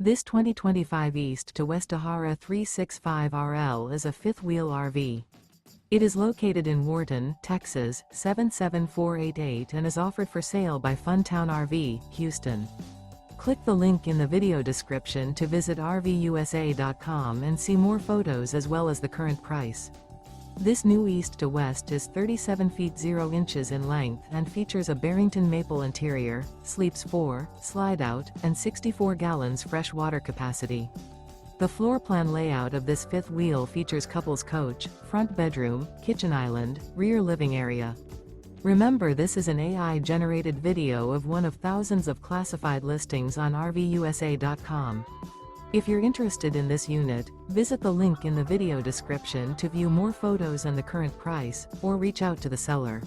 This 2025 East to West Ahara 365RL is a fifth-wheel RV. It is located in Wharton, Texas, 77488 and is offered for sale by Funtown RV, Houston. Click the link in the video description to visit RVUSA.com and see more photos as well as the current price. This new East to West is 37 feet 0 inches in length and features a Barrington Maple interior, sleeps 4, slide-out, and 64 gallons fresh water capacity. The floor plan layout of this fifth wheel features couples coach, front bedroom, kitchen island, rear living area. Remember, this is an AI-generated video of one of thousands of classified listings on RVUSA.com. If you're interested in this unit, visit the link in the video description to view more photos and the current price, or reach out to the seller.